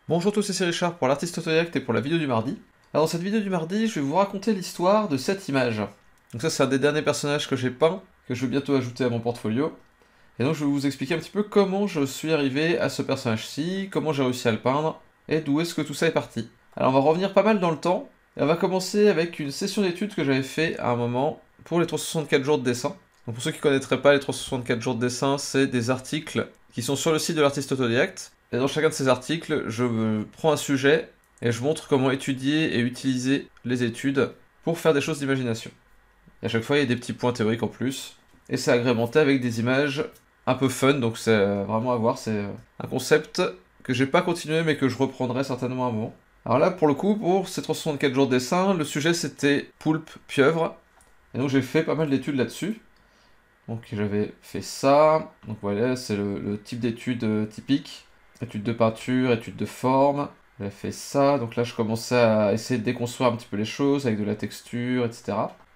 Bonjour à tous, c'est Richard pour l'artiste autodidacte et pour la vidéo du mardi. Alors dans cette vidéo du mardi, je vais vous raconter l'histoire de cette image. Donc ça c'est un des derniers personnages que j'ai peint, que je vais bientôt ajouter à mon portfolio. Et donc je vais vous expliquer un petit peu comment je suis arrivé à ce personnage-ci, comment j'ai réussi à le peindre, et d'où est-ce que tout ça est parti. Alors on va revenir pas mal dans le temps, et on va commencer avec une session d'études que j'avais fait à un moment pour les 364 jours de dessin. Donc pour ceux qui ne connaîtraient pas les 364 jours de dessin, c'est des articles qui sont sur le site de l'artiste autodidacte. Et dans chacun de ces articles, je prends un sujet et je montre comment étudier et utiliser les études pour faire des choses d'imagination. Et à chaque fois, il y a des petits points théoriques en plus. Et c'est agrémenté avec des images un peu fun, donc c'est vraiment à voir. C'est un concept que j'ai pas continué, mais que je reprendrai certainement un moment. Alors là, pour le coup, pour ces 364 jours de dessin, le sujet c'était poulpe, pieuvre. Et donc j'ai fait pas mal d'études là-dessus. Donc j'avais fait ça. Donc voilà, c'est le type d'études typique. Études de peinture, études de forme. J'avais fait ça. Donc là, je commençais à essayer de déconstruire un petit peu les choses avec de la texture, etc.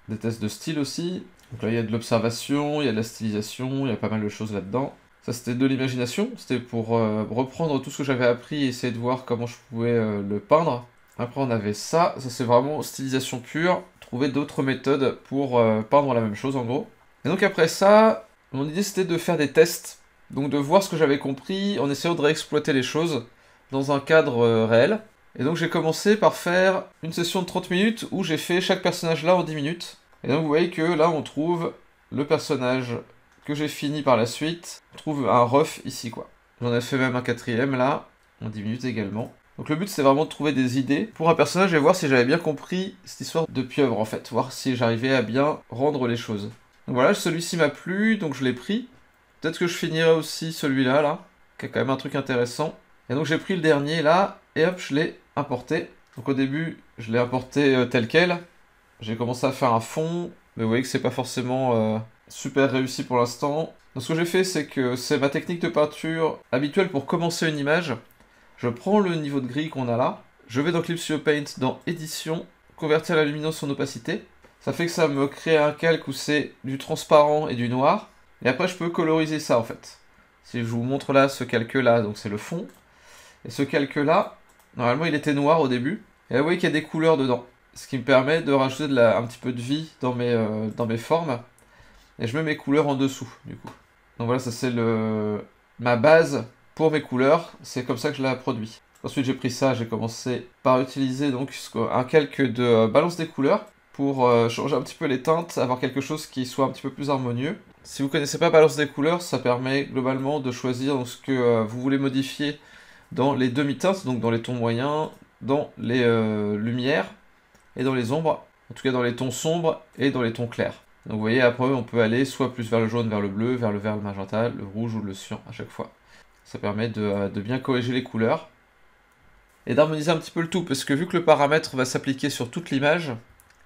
Des tests de style aussi. Donc là, il y a de l'observation, il y a de la stylisation, il y a pas mal de choses là-dedans. Ça, c'était de l'imagination. C'était pour reprendre tout ce que j'avais appris et essayer de voir comment je pouvais le peindre. Après, on avait ça. Ça, c'est vraiment stylisation pure. Trouver d'autres méthodes pour peindre la même chose, en gros. Et donc après ça, mon idée, c'était de faire des tests. Donc de voir ce que j'avais compris en essayant de réexploiter les choses dans un cadre réel. Et donc j'ai commencé par faire une session de 30 minutes où j'ai fait chaque personnage là en 10 minutes. Et donc vous voyez que là on trouve le personnage que j'ai fini par la suite. On trouve un ref ici quoi. J'en ai fait même un quatrième là, en 10 minutes également. Donc le but c'est vraiment de trouver des idées pour un personnage et voir si j'avais bien compris cette histoire de pieuvre en fait. Voir si j'arrivais à bien rendre les choses. Donc voilà, celui-ci m'a plu, donc je l'ai pris. Peut-être que je finirai aussi celui-là, là, qui a quand même un truc intéressant. Et donc j'ai pris le dernier, là, et hop, je l'ai importé. Donc au début, je l'ai importé tel quel. J'ai commencé à faire un fond, mais vous voyez que c'est pas forcément super réussi pour l'instant. Donc ce que j'ai fait, c'est que c'est ma technique de peinture habituelle pour commencer une image. Je prends le niveau de gris qu'on a là, je vais dans Clip Studio Paint, dans Édition, convertir la luminance en opacité. Ça fait que ça me crée un calque où c'est du transparent et du noir. Et après, je peux coloriser ça, en fait. Si je vous montre là, ce calque-là, donc c'est le fond. Et ce calque-là, normalement, il était noir au début. Et là, vous voyez qu'il y a des couleurs dedans. Ce qui me permet de rajouter un petit peu de vie dans mes formes. Et je mets mes couleurs en dessous, du coup. Donc voilà, ça c'est ma base pour mes couleurs. C'est comme ça que je la produis. Ensuite, j'ai pris ça, j'ai commencé par utiliser donc un calque de balance des couleurs pour changer un petit peu les teintes, avoir quelque chose qui soit un petit peu plus harmonieux. Si vous ne connaissez pas Balance des couleurs, ça permet globalement de choisir ce que vous voulez modifier dans les demi-teintes, donc dans les tons moyens, dans les lumières et dans les ombres, en tout cas dans les tons sombres et dans les tons clairs. Donc vous voyez, après on peut aller soit plus vers le jaune, vers le bleu, vers le vert, le magenta, le rouge ou le cyan à chaque fois. Ça permet de bien corriger les couleurs et d'harmoniser un petit peu le tout, parce que vu que le paramètre va s'appliquer sur toute l'image,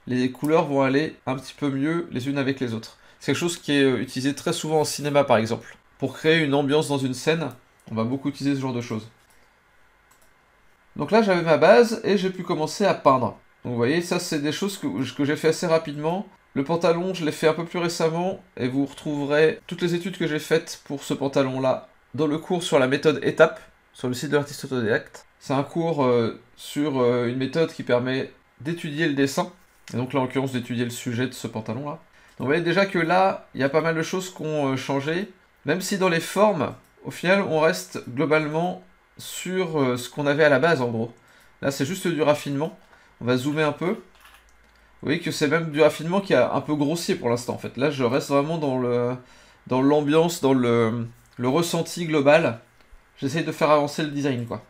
les couleurs vont aller un petit peu mieux les unes avec les autres. C'est quelque chose qui est utilisé très souvent en cinéma par exemple. Pour créer une ambiance dans une scène, on va beaucoup utiliser ce genre de choses. Donc là j'avais ma base et j'ai pu commencer à peindre. Donc vous voyez, ça c'est des choses que j'ai fait assez rapidement. Le pantalon, je l'ai fait un peu plus récemment et vous retrouverez toutes les études que j'ai faites pour ce pantalon là dans le cours sur la méthode étape sur le site de l'artiste autodidacte. C'est un cours sur une méthode qui permet d'étudier le dessin. Et donc là, en l'occurrence, d'étudier le sujet de ce pantalon-là. Donc vous voyez déjà que là, il y a pas mal de choses qui ont changé. Même si dans les formes, au final, on reste globalement sur ce qu'on avait à la base, en gros. Là, c'est juste du raffinement. On va zoomer un peu. Vous voyez que c'est même du raffinement qui est un peu grossier pour l'instant, en fait. Là, je reste vraiment dans l'ambiance, dans le ressenti global. J'essaye de faire avancer le design, quoi.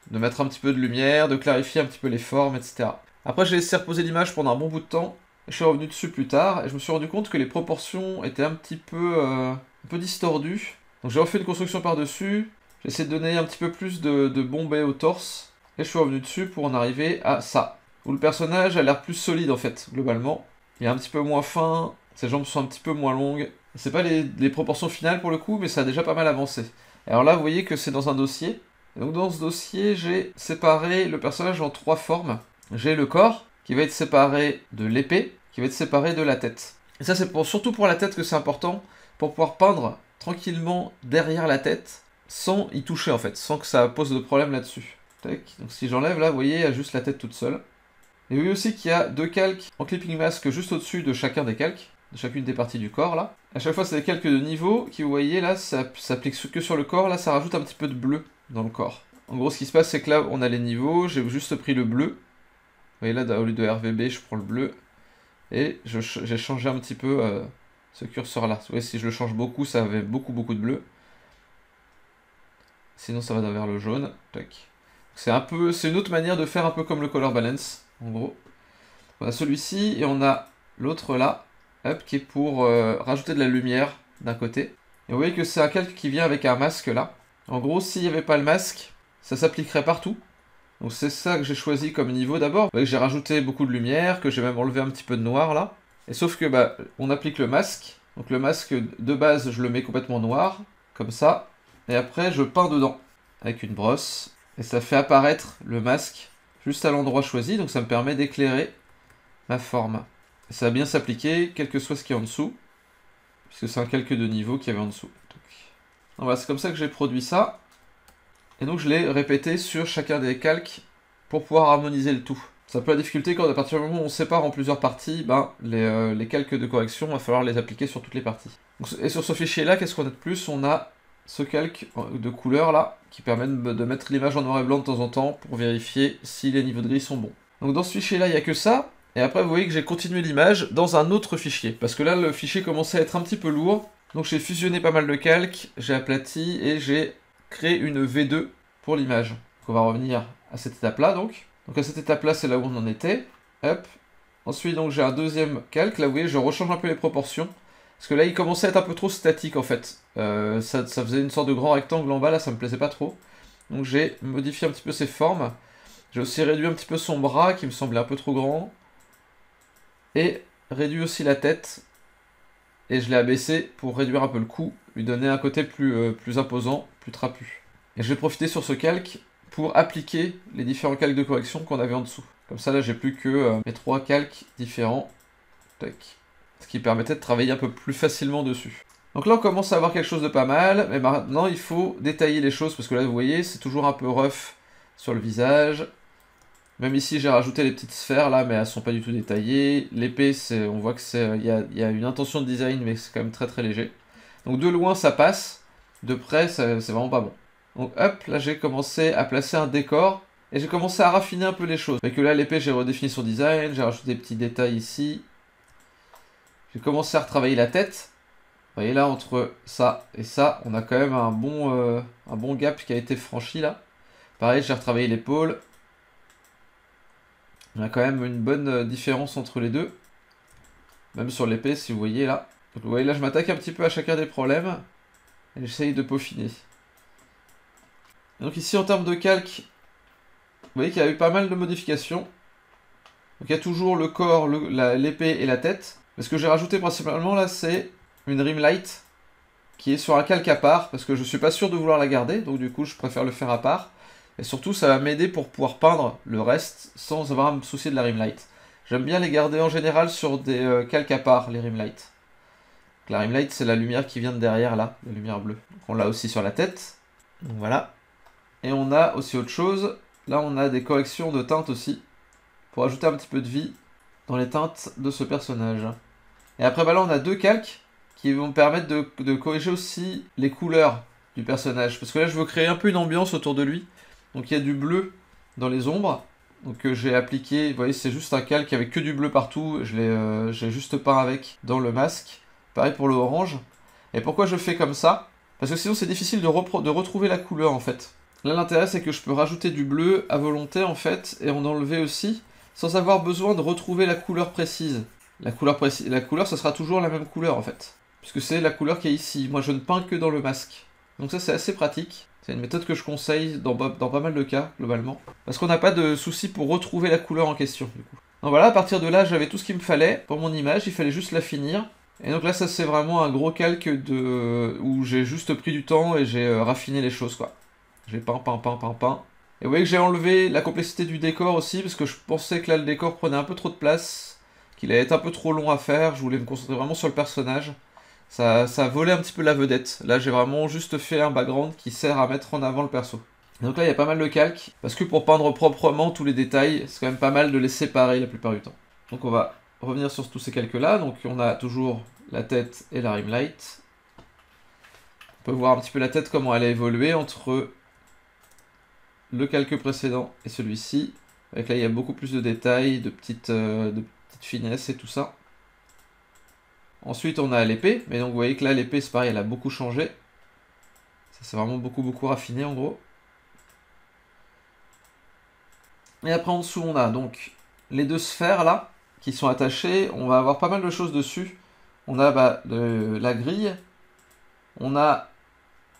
De mettre un petit peu de lumière, de clarifier un petit peu les formes, etc. Après, j'ai laissé reposer l'image pendant un bon bout de temps. Je suis revenu dessus plus tard, et je me suis rendu compte que les proportions étaient un peu distordues. Donc j'ai refait une construction par-dessus, j'ai essayé de donner un petit peu plus de bombée au torse, et je suis revenu dessus pour en arriver à ça. Où le personnage a l'air plus solide en fait, globalement. Il est un petit peu moins fin, ses jambes sont un petit peu moins longues. C'est pas les proportions finales pour le coup, mais ça a déjà pas mal avancé. Alors là, vous voyez que c'est dans un dossier. Et donc dans ce dossier, j'ai séparé le personnage en 3 formes. J'ai le corps, qui va être séparé de l'épée, qui va être séparé de la tête. Et ça, c'est surtout pour la tête que c'est important, pour pouvoir peindre tranquillement derrière la tête, sans y toucher en fait, sans que ça pose de problème là-dessus. Donc si j'enlève là, vous voyez, il y a juste la tête toute seule. Et vous voyez aussi qu'il y a 2 calques en clipping mask juste au-dessus de chacun des calques, de chacune des parties du corps là. À chaque fois, c'est des calques de niveau qui, vous voyez là, ça s'applique que sur le corps, là ça rajoute un petit peu de bleu dans le corps. En gros, ce qui se passe, c'est que là, on a les niveaux, j'ai juste pris le bleu. Vous voyez là, au lieu de RVB, je prends le bleu. Et j'ai changé un petit peu ce curseur là. Vous voyez, si je le change beaucoup, ça avait beaucoup de bleu. Sinon, ça va vers le jaune. C'est une autre manière de faire un peu comme le color balance, en gros. On a celui-ci et on a l'autre là, hop, qui est pour rajouter de la lumière d'un côté. Et vous voyez que c'est un calque qui vient avec un masque là. En gros, s'il n'y avait pas le masque, ça s'appliquerait partout. Donc c'est ça que j'ai choisi comme niveau d'abord. Vous voyez que j'ai rajouté beaucoup de lumière, que j'ai même enlevé un petit peu de noir là. Et sauf que bah, on applique le masque. Donc le masque de base, je le mets complètement noir, comme ça. Et après, je peins dedans avec une brosse. Et ça fait apparaître le masque juste à l'endroit choisi. Donc ça me permet d'éclairer ma forme. Et ça va bien s'appliquer, quel que soit ce qui est en dessous. Puisque c'est un calque de niveau qu'il y avait en dessous. Donc voilà, c'est comme ça que j'ai produit ça. Et donc je l'ai répété sur chacun des calques pour pouvoir harmoniser le tout. C'est un peu la difficulté quand à partir du moment où on sépare en plusieurs parties, ben, les calques de correction, il va falloir les appliquer sur toutes les parties. Et sur ce fichier là, qu'est-ce qu'on a de plus? On a ce calque de couleur là, qui permet de mettre l'image en noir et blanc de temps en temps pour vérifier si les niveaux de gris sont bons. Donc dans ce fichier là, il n'y a que ça. Et après vous voyez que j'ai continué l'image dans un autre fichier. Parce que là le fichier commençait à être un petit peu lourd. Donc j'ai fusionné pas mal de calques, j'ai aplati et j'ai créé une V2 pour l'image. On va revenir à cette étape là donc. Donc à cette étape là c'est là où on en était. Hop. Ensuite donc j'ai un deuxième calque, là vous voyez je rechange un peu les proportions. Parce que là il commençait à être un peu trop statique en fait. Ça faisait une sorte de grand rectangle en bas là, ça me plaisait pas trop. Donc j'ai modifié un petit peu ses formes. J'ai aussi réduit un petit peu son bras qui me semblait un peu trop grand. Et réduit aussi la tête. Et je l'ai abaissé pour réduire un peu le cou, lui donner un côté plus imposant, plus trapu. Et je vais profiter sur ce calque pour appliquer les différents calques de correction qu'on avait en dessous. Comme ça là j'ai plus que mes 3 calques différents. Tac. Ce qui permettait de travailler un peu plus facilement dessus. Donc là on commence à avoir quelque chose de pas mal, mais maintenant il faut détailler les choses, parce que là vous voyez c'est toujours un peu rough sur le visage. Même ici j'ai rajouté les petites sphères là, mais elles sont pas du tout détaillées. L'épée, on voit que il y a une intention de design, mais c'est quand même très léger. Donc de loin ça passe, de près c'est vraiment pas bon. Donc hop, là j'ai commencé à placer un décor, et j'ai commencé à raffiner un peu les choses. Fait que là l'épée j'ai redéfini son design, j'ai rajouté des petits détails ici. J'ai commencé à retravailler la tête. Vous voyez là, entre ça et ça, on a quand même un bon gap qui a été franchi là. Pareil, j'ai retravaillé l'épaule. On a quand même une bonne différence entre les deux. Même sur l'épée, si vous voyez là. Donc, vous voyez là, je m'attaque un petit peu à chacun des problèmes. Et j'essaye de peaufiner. Et donc ici, en termes de calque, vous voyez qu'il y a eu pas mal de modifications. Donc il y a toujours le corps, l'épée et la tête. Mais ce que j'ai rajouté principalement là, c'est une rim light qui est sur un calque à part, parce que je suis pas sûr de vouloir la garder, donc du coup je préfère le faire à part. Et surtout ça va m'aider pour pouvoir peindre le reste sans avoir à me soucier de la rim light. J'aime bien les garder en général sur des calques à part, les rim light. Donc, la rim light c'est la lumière qui vient de derrière là, la lumière bleue. Donc on l'a aussi sur la tête, donc voilà. Et on a aussi autre chose, là on a des corrections de teintes aussi, pour ajouter un petit peu de vie dans les teintes de ce personnage. Et après bah là on a 2 calques qui vont me permettre de corriger aussi les couleurs du personnage. Parce que là je veux créer un peu une ambiance autour de lui. Donc il y a du bleu dans les ombres. Donc j'ai appliqué, vous voyez c'est juste un calque avec que du bleu partout. J'ai juste peint avec dans le masque. Pareil pour le orange. Et pourquoi je fais comme ça? Parce que sinon c'est difficile de retrouver la couleur en fait. Là l'intérêt c'est que je peux rajouter du bleu à volonté en fait. Et en enlever aussi sans avoir besoin de retrouver la couleur précise. La couleur ça sera toujours la même couleur en fait. Puisque c'est la couleur qui est ici. Moi je ne peins que dans le masque. Donc ça c'est assez pratique. C'est une méthode que je conseille dans pas mal de cas, globalement. Parce qu'on n'a pas de souci pour retrouver la couleur en question, du coup. Donc voilà, à partir de là, j'avais tout ce qu'il me fallait pour mon image, il fallait juste la finir. Et donc là, ça c'est vraiment un gros calque où j'ai juste pris du temps et j'ai raffiné les choses, quoi. J'ai peint. Et vous voyez que j'ai enlevé la complexité du décor aussi, parce que je pensais que là, le décor prenait un peu trop de place, qu'il allait être un peu trop long à faire, je voulais me concentrer vraiment sur le personnage. Ça volait un petit peu la vedette. Là, j'ai vraiment juste fait un background qui sert à mettre en avant le perso. Donc là, il y a pas mal de calques, parce que pour peindre proprement tous les détails, c'est quand même pas mal de les séparer la plupart du temps. Donc on va revenir sur tous ces calques-là. Donc on a toujours la tête et la rim light. On peut voir un petit peu la tête, comment elle a évolué entre le calque précédent et celui-ci. Avec là, il y a beaucoup plus de détails, de petites finesses et tout ça. Ensuite, on a l'épée. Mais donc, vous voyez que là, l'épée, c'est pareil, elle a beaucoup changé. Ça, c'est vraiment beaucoup raffiné, en gros. Et après, en dessous, on a donc les deux sphères, là, qui sont attachées. On va avoir pas mal de choses dessus. On a la grille. On a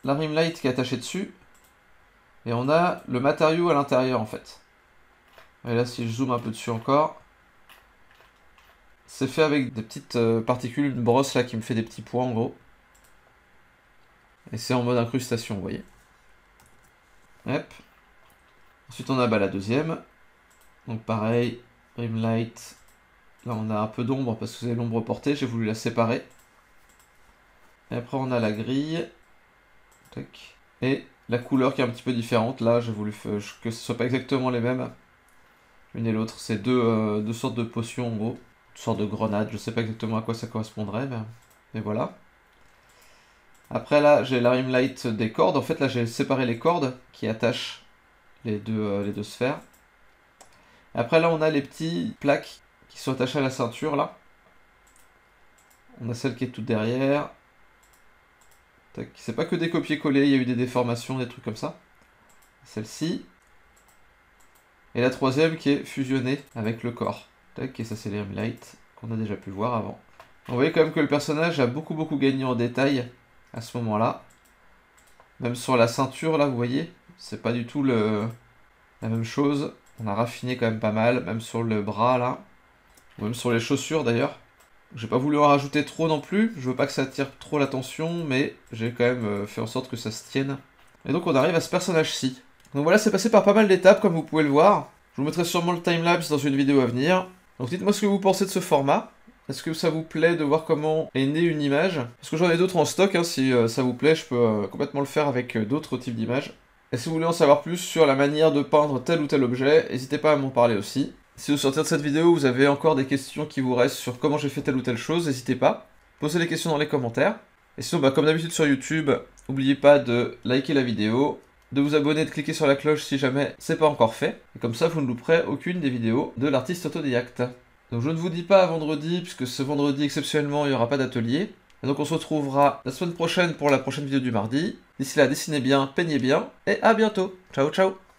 la rim light qui est attachée dessus. Et on a le matériau à l'intérieur, en fait. Et là, si je zoome un peu dessus encore, c'est fait avec des petites particules, une brosse là qui me fait des petits points en gros. Et c'est en mode incrustation, vous voyez. Hop. Ensuite, on a la deuxième. Donc pareil, rim light. Là, on a un peu d'ombre parce que c'est l'ombre portée, j'ai voulu la séparer. Et après, on a la grille. Tac. Et la couleur qui est un petit peu différente. Là, j'ai voulu que ce soit pas exactement les mêmes. L'une et l'autre, c'est deux sortes de potions en gros. Une sorte de grenade, je sais pas exactement à quoi ça correspondrait, mais voilà. Après là, j'ai la rim light des cordes. En fait, là, j'ai séparé les cordes qui attachent les deux sphères. Après là, on a les petits plaques qui sont attachées à la ceinture, là. On a celle qui est toute derrière. C'est pas que des copier-coller, il y a eu des déformations, des trucs comme ça. Celle-ci. Et la troisième qui est fusionnée avec le corps. Tac, et ça c'est les rim light qu'on a déjà pu voir avant. Vous voyez quand même que le personnage a beaucoup gagné en détail à ce moment-là. Même sur la ceinture là, vous voyez, c'est pas du tout la même chose. On a raffiné quand même pas mal, même sur le bras là. Ou même sur les chaussures d'ailleurs. J'ai pas voulu en rajouter trop non plus, je veux pas que ça attire trop l'attention, mais j'ai quand même fait en sorte que ça se tienne. Et donc on arrive à ce personnage-ci. Donc voilà, c'est passé par pas mal d'étapes comme vous pouvez le voir. Je vous mettrai sûrement le timelapse dans une vidéo à venir. Donc dites-moi ce que vous pensez de ce format. Est-ce que ça vous plaît de voir comment est née une image? Parce que j'en ai d'autres en stock, hein, si ça vous plaît, je peux complètement le faire avec d'autres types d'images. Et si vous voulez en savoir plus sur la manière de peindre tel ou tel objet, n'hésitez pas à m'en parler aussi. Si au sortir de cette vidéo, vous avez encore des questions qui vous restent sur comment j'ai fait telle ou telle chose, n'hésitez pas. Posez les questions dans les commentaires. Et sinon, comme d'habitude sur YouTube, n'oubliez pas de liker la vidéo, de vous abonner et de cliquer sur la cloche si jamais c'est pas encore fait. Et comme ça, vous ne louperez aucune des vidéos de l'artiste autodidacte. Donc je ne vous dis pas à vendredi, puisque ce vendredi exceptionnellement, il n'y aura pas d'atelier. Et donc on se retrouvera la semaine prochaine pour la prochaine vidéo du mardi. D'ici là, dessinez bien, peignez bien, et à bientôt. Ciao ciao.